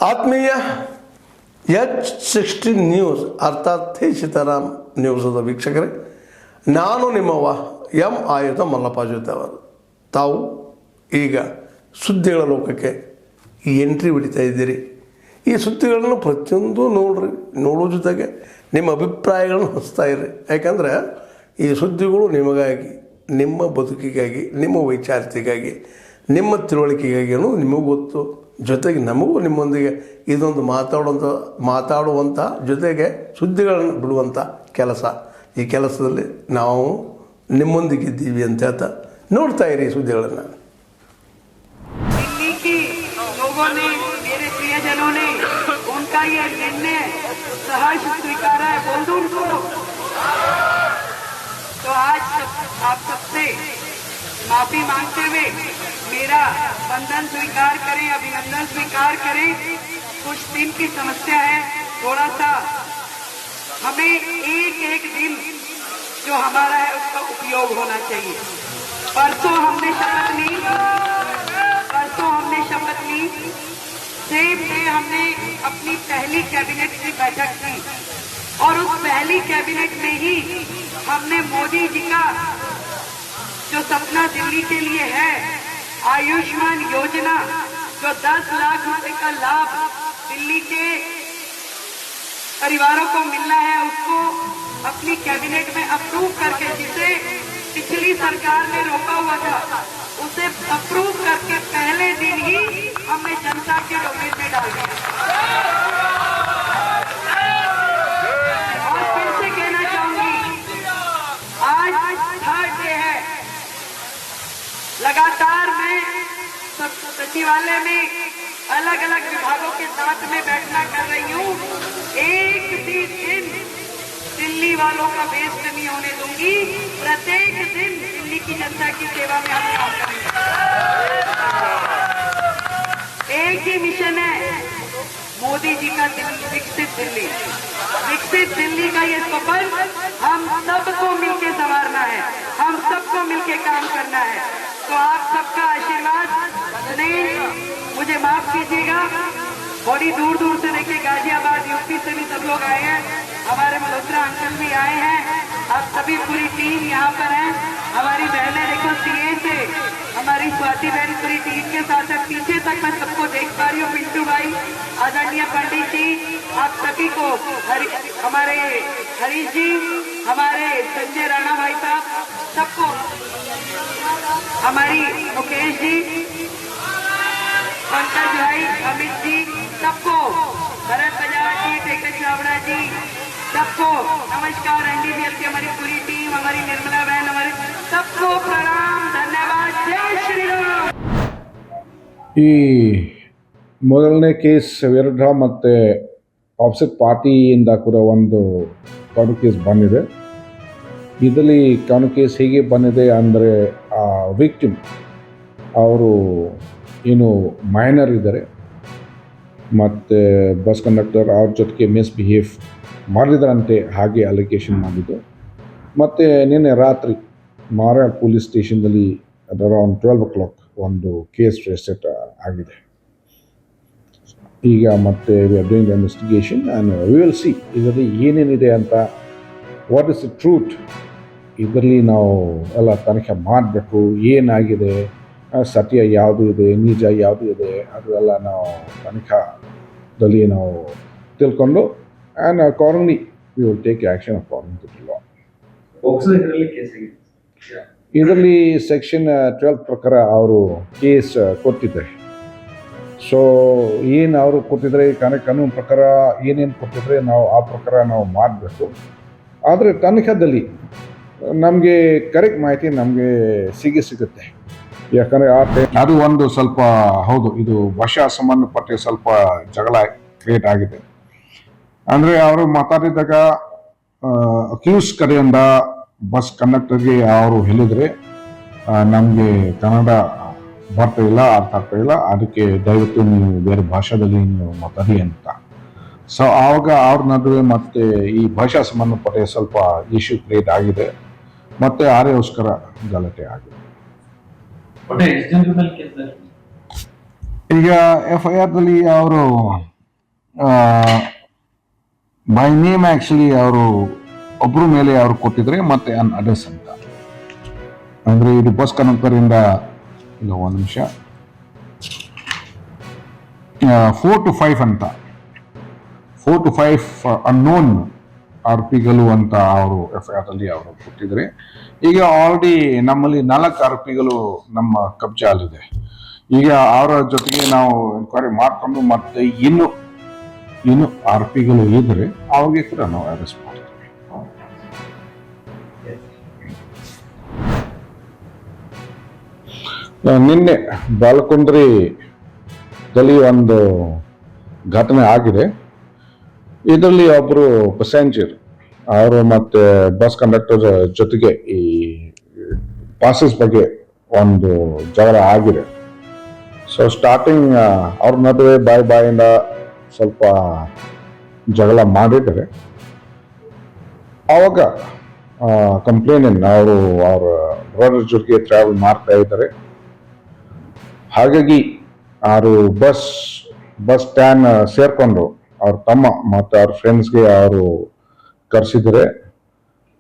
ಆತ್ಮೀಯ H16 news ಅರ್ಥಾತ್ ಥೇ ಸೀತಾರಾಮ್ ನ್ಯೂಸದ ವೀಕ್ಷಕರೇ, ನಾನು ನಿಮ್ಮವ ಎಂ ಆಯುಧ ಮಲ್ಲಪ್ಪ ಜೊತೆ ಅವರು. ತಾವು ಈಗ ಸುದ್ದಿಗಳ ಲೋಕಕ್ಕೆ ಎಂಟ್ರಿ ಹೊಡಿತಾ ಇದ್ದೀರಿ. ಈ ಸುದ್ದಿಗಳನ್ನು ಪ್ರತಿಯೊಂದು ನೋಡೋ ಜೊತೆಗೆ ನಿಮ್ಮ ಅಭಿಪ್ರಾಯಗಳನ್ನು ಹಂಚ್ತಾ ಇರ್ರಿ. ಯಾಕಂದರೆ ಈ ಸುದ್ದಿಗಳು ನಿಮಗಾಗಿ, ನಿಮ್ಮ ಬದುಕಿಗಾಗಿ, ನಿಮ್ಮ ವೈಚಾರಿಕೆಗಾಗಿ, ನಿಮ್ಮ ತಿಳುವಳಿಕೆಗಾಗಿಯೂ ನಿಮಗೂ ಗೊತ್ತು. ಜೊತೆಗೆ ನಮಗೂ ನಿಮ್ಮೊಂದಿಗೆ ಇದೊಂದು ಮಾತಾಡುವಂಥ ಜೊತೆಗೆ ಸುದ್ದಿಗಳನ್ನು ಬಿಡುವಂಥ ಕೆಲಸ. ಈ ಕೆಲಸದಲ್ಲಿ ನಾವು ನಿಮ್ಮೊಂದಿಗಿದ್ದೀವಿ ಅಂತ ಹೇಳ್ತಾ ನೋಡ್ತಾ ಇರಿ ಸುದ್ದಿಗಳನ್ನು. दिल्ली की लोगों ने, मेरे प्रियजनों ने उनका ये निर्णय सहर्ष स्वीकारा है। बोल दूं उनको। तो आज आप सबसे माफी मांगते हुए मेरा वंदन स्वीकार करें, अभिनंदन स्वीकार करें। कुछ दिन की समस्या है, थोड़ा सा हमें एक दिन जो हमारा है उसका उपयोग होना चाहिए। परसों हमने शपथ ली, सेम डे हमने अपनी पहली कैबिनेट की बैठक की और उस पहली कैबिनेट में ही हमने मोदी जी का जो सपना दिल्ली के लिए है, आयुष्मान योजना, जो 10 लाख रुपए का लाभ दिल्ली के परिवारों को मिलना है, उसको अपनी कैबिनेट में अप्रूव करके, जिसे पिछली सरकार ने रोका हुआ था, उसे अप्रूव करके पहले दिन ही हमने जनता के डोमेन में डाल दिया। और फिर से कहना चाहूंगी, आज थर्ड डे है। लगातार मैं सचिवालय में अलग अलग विभागों के साथ में बैठना कर रही हूँ। एक भी दिन दिल्ली वालों का वेस्ट नहीं होने दूंगी। प्रत्येक दिन दिल्ली की जनता की सेवा में हम काम करेंगे। एक ही मिशन है मोदी जी का, विकसित दिल्ली। विकसित दिल्ली का ये सपन हम सबको मिलके संवारना है, हम सबको मिलके काम करना है। तो आप सबका आशीर्वाद, स्नेह मुझे माफ कीजिएगा। बड़ी दूर दूर से देखिए, गाजियाबाद यूपी से भी सब लोग आए हैं, हमारे मल्होत्रा अंकल भी आए हैं, आप सभी पूरी टीम यहाँ पर है। हमारी बहनें देखो, सीए से हमारी स्वाति बहन पूरी टीम के साथ है। पीछे तक मैं सबको देख पा रही हूँ, पिंटू भाई, आदरणीय पंडित जी, आप सभी को, हमारे हरीश जी, हमारे संजय राणा भाई साहब, सबको, हमारी मुकेश जी, पंकज भाई, अमित जी, सबको, भरत बजाज जी, टेकन चावड़ा जी, सबको नमस्कार। एनडीबीएल की हमारी पूरी टीम, हमारी निर्मला बहन, हमारे सबको प्रणाम, धन्यवाद, जय श्री राम। ಈ ಮೊದಲನೇ ಕೇಸ್ ವಿರುದ್ಧ ಮತ್ತು ಆಪೋಸಿಟ್ ಪಾರ್ಟಿಯಿಂದ ಕೂಡ ಒಂದು ಕಾನೂನು ಕೇಸ್ ಬಂದಿದೆ. ಇದರಲ್ಲಿ ಕಾನೂನು ಕೇಸ್ ಹೇಗೆ ಬಂದಿದೆ ಅಂದರೆ, ಆ ವಿಕ್ಟಿಮ್ ಅವರು ಏನು ಮೈನರ್ ಇದ್ದಾರೆ ಮತ್ತು ಬಸ್ ಕಂಡಕ್ಟರ್ ಅವ್ರ ಜೊತೆಗೆ ಮಿಸ್ಬಿಹೇವ್ ಮಾಡಿದ್ರಂತೆ, ಹಾಗೆ ಅಲಿಗೇಷನ್ ಮಾಡಿದ್ದು. ಮತ್ತು ನಿನ್ನೆ ರಾತ್ರಿ ಮಾರಾಳ್ ಪೊಲೀಸ್ ಸ್ಟೇಷನ್ದಲ್ಲಿ ಅರೌಂಡ್ 12 o'clock ಒಂದು ಕೇಸ್ ರಿಜಿಸ್ಟರ್ ಆಗಿದೆ. ಈಗ ಮತ್ತೆ we are doing investigation and we will see ಇದರಲ್ಲಿ ಏನೇನಿದೆ ಅಂತ, ವಾಟ್ ಇಸ್ ದ ಟ್ರೂತ್. ಇದರಲ್ಲಿ ನಾವು ಎಲ್ಲ ತನಿಖೆ ಮಾಡಬೇಕು, ಏನಾಗಿದೆ, ಸತ್ಯ ಯಾವುದು ಇದೆ, ನಿಜ ಯಾವುದು ಇದೆ, ಅದೆಲ್ಲ ನಾವು ತನಿಖಾದಲ್ಲಿ ನಾವು ತಿಳ್ಕೊಂಡು and accordingly we will take action according to the law. ಇದರಲ್ಲಿ ಸೆಕ್ಷನ್ 12 ಪ್ರಕಾರ ಅವರು ಕೇಸ್ ಕೊಟ್ಟಿದ್ದಾರೆ. ಸೊ ಏನು ಅವರು ಕೊಟ್ಟಿದ್ದಾರೆ, ಕಾನೂನು ಪ್ರಕಾರ ಏನೇನು ಕೊಟ್ಟಿದ್ರೆ ನಾವು ಆ ಪ್ರಕಾರ ನಾವು ಮಾಡಬೇಕು. ಆದರೆ ತನಿಖಾದಲ್ಲಿ ನಮಗೆ ಕರೆಕ್ಟ್ ಮಾಹಿತಿ ನಮಗೆ ಸಿಗುತ್ತೆ. ಯಾಕಂದರೆ ಅದು ಒಂದು ಸ್ವಲ್ಪ ಹೌದು, ಇದು ಭಾಷಾ ಸಂಬಂಧಪಟ್ಟ ಸ್ವಲ್ಪ ಜಗಳ ಕ್ರಿಯೇಟ್ ಆಗಿದೆ. ಅಂದರೆ ಅವರು ಮಾತಾಡಿದಾಗ ಅಕ್ಯೂಸ್ ಕಡೆಯಿಂದ ಬಸ್ ಕಂಡಕ್ಟರ್ಗೆ ಅವರು ಹೇಳಿದರೆ, ನಮಗೆ ಕನ್ನಡ ಬರ್ತಾ ಇಲ್ಲ, ಅರ್ಥ ಆಗ್ತಾ ಇಲ್ಲ, ಅದಕ್ಕೆ ದಯವಿಟ್ಟು ನೀವು ಬೇರೆ ಭಾಷೆದಲ್ಲಿ ನೀವು ಮಾತಾಡಿ ಅಂತ. ಸೊ ಆವಾಗ ಅವ್ರ ನಡುವೆ ಮತ್ತೆ ಈ ಭಾಷಾ ಸಂಬಂಧಪಟ್ಟ ಸ್ವಲ್ಪ ಇಶ್ಯೂ ಕ್ರಿಯೇಟ್ ಆಗಿದೆ, ಮತ್ತೆ ಆರೆಗೋಸ್ಕರ ಗಲಾಟೆ ಆಗಿದೆ. ಈಗ FIR ದಲ್ಲಿ ಅವರು ಬೈ ನೇಮ್ ಆ್ಯಕ್ಚುಲಿ ಅವರು ಒಬ್ಬರ ಮೇಲೆ ಅವರು ಕೊಟ್ಟಿದ್ರೆ ಮತ್ತೆ ಅನ್ ಅಡ್ರೆಸ್ ಅಂತ. ಅಂದರೆ ಇದು ಬಸ್ ಕಂಡಕ್ಟರಿಂದ ಇಲ್ಲ ಒಂದು ನಿಮಿಷ 4 to 5 ಅಂತ 4 to 5 ಅನ್ನೋನ್ ಆರೋಪಿಗಳು ಅಂತ ಅವರು FIR ಅಲ್ಲಿ ಅವರು ಕೊಟ್ಟಿದ್ದಾರೆ. ಈಗ ಆಲ್ರೆಡಿ ನಮ್ಮಲ್ಲಿ 4 ಆರೋಪಿಗಳು ನಮ್ಮ ಕಬ್ಜಾಲಿದೆ. ಈಗ ಅವರ ಜೊತೆಗೆ ನಾವು ಎನ್ಕ್ವೈರಿ ಮಾಡಿಕೊಂಡು ಮತ್ತೆ ಇನ್ನು ಆರೋಪಿಗಳು ಇದ್ರೆ ಅವಾಗೆ ಕೂಡ ನಾವು ಅರೆಸ್ಟ್ ಮಾಡ್ತೀವಿ. ನಿನ್ನೆ ಬಾಲಕುಂದ್ರಿದಲ್ಲಿ ಒಂದು ಘಟನೆ ಆಗಿದೆ. ಇದರಲ್ಲಿ ಒಬ್ಬರು ಪ್ಯಾಸೆಂಜರ್ ಅವರು ಮತ್ತೆ ಬಸ್ ಕಂಡಕ್ಟರ್ ಜೊತೆಗೆ ಈ ಪಾಸಸ್ ಬಗ್ಗೆ ಒಂದು ಜಗಳ ಆಗಿದೆ. ಸೊ ಸ್ಟಾರ್ಟಿಂಗ್ ಅವ್ರ ನಡುವೆ ಬಾಯಿಂದ ಸ್ವಲ್ಪ ಜಗಳ ಮಾಡಿದ್ದಾರೆ. ಆವಾಗ ಕಂಪ್ಲೇಂಟ್ ಅವರು ಅವ್ರ ಬ್ರದರ್ ಜೊತೆಗೆ ಟ್ರಾವೆಲ್ ಮಾಡ್ತಾ ಇದ್ದಾರೆ. ಹಾಗಾಗಿ ಅವರು ಬಸ್ ಸ್ಟ್ಯಾಂಡ್ ಸೇರ್ಕೊಂಡು ಅವ್ರ ತಮ್ಮ ಮತ್ತು ಅವ್ರ ಫ್ರೆಂಡ್ಸ್ಗೆ ಅವರು ಕರೆಸಿದರೆ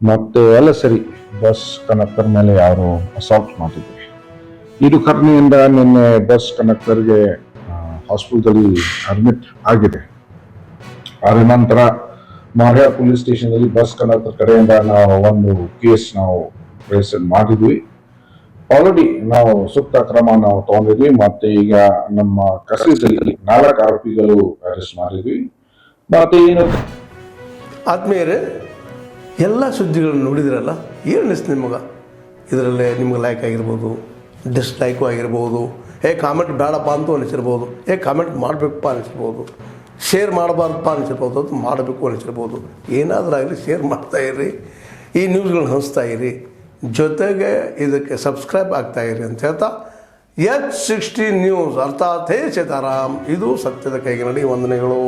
ಮತ್ತೆ ಎಲ್ಲ ಸರಿ ಬಸ್ ಕಂಡಕ್ಟರ್ ಮೇಲೆ ಅವರು ಅಸಾಲ್ಟ್ ಮಾಡಿದ್ದಾರೆ. ಇದು ಕಾರಣದಿಂದ ನಿನ್ನೆ ಬಸ್ ಕಂಡಕ್ಟರ್ಗೆ ಹಾಸ್ಪಿಟಲ್ ಅಡ್ಮಿಟ್ ಆಗಿದೆ. ಅದರ ನಂತರ ಮಾರ್ಯ ಪೊಲೀಸ್ ಸ್ಟೇಷನ್ ಅಲ್ಲಿ ಬಸ್ ಕಂಡಕ್ಟರ್ ಕಡೆಯಿಂದ ನಾವು ಒಂದು ಕೇಸ್ ನಾವು ರಿಜಿಸ್ಟರ್ ಮಾಡಿದ್ವಿ. ಆಲ್ರೆಡಿ ನಾವು ಸೂಕ್ತ ಕ್ರಮ ನಾವು ತಗೊಂಡಿದ್ವಿ. ಮತ್ತೆ ಈಗ ನಮ್ಮ ಕಸ್ಟಡಿಯಲ್ಲಿ 4 ಆರೋಪಿಗಳು ಅರೆಸ್ಟ್ ಮಾಡಿದ್ವಿ. ಮತ್ತೆ ಏನು ಆದ್ಮೇಲೆ ಎಲ್ಲ ಸುದ್ದಿಗಳನ್ನು ನೋಡಿದ್ರಲ್ಲ, ಏನು ಅನಿಸ್ತು ನಿಮಗೆ? ಇದರಲ್ಲೇ ನಿಮ್ಗೆ ಲೈಕ್ ಆಗಿರ್ಬೋದು, ಡಿಸ್ಲೈಕು ಆಗಿರ್ಬೋದು, ಕಾಮೆಂಟ್ ಬೇಡಪ್ಪ ಅಂತೂ ಅನಿಸಿರ್ಬೋದು, ಕಾಮೆಂಟ್ ಮಾಡಬೇಕಪ್ಪ ಅನಿಸಿರ್ಬೋದು, ಶೇರ್ ಮಾಡಬಾರ್ದಪ್ಪ ಅನಿಸಿರ್ಬೋದು, ಅದು ಮಾಡಬೇಕು ಅನಿಸಿರ್ಬೋದು. ಏನಾದರೂ ಆಗಲಿ ಶೇರ್ ಮಾಡ್ತಾಯಿರಿ, ಈ ನ್ಯೂಸ್ಗಳನ್ನ ಹಂಚ್ತಾ ಇರಿ, ಜೊತೆಗೆ ಇದಕ್ಕೆ ಸಬ್ಸ್ಕ್ರೈಬ್ ಆಗ್ತಾಯಿರಿ ಅಂತ ಹೇಳ್ತಾ H16 ನ್ಯೂಸ್ ಅರ್ಥಾತ್ ಹೇ ಸೀತಾರಾಮ್, ಇದು ಸತ್ಯದ ಕೈಗೆ ನಡಿ. ವಂದನೆಗಳು.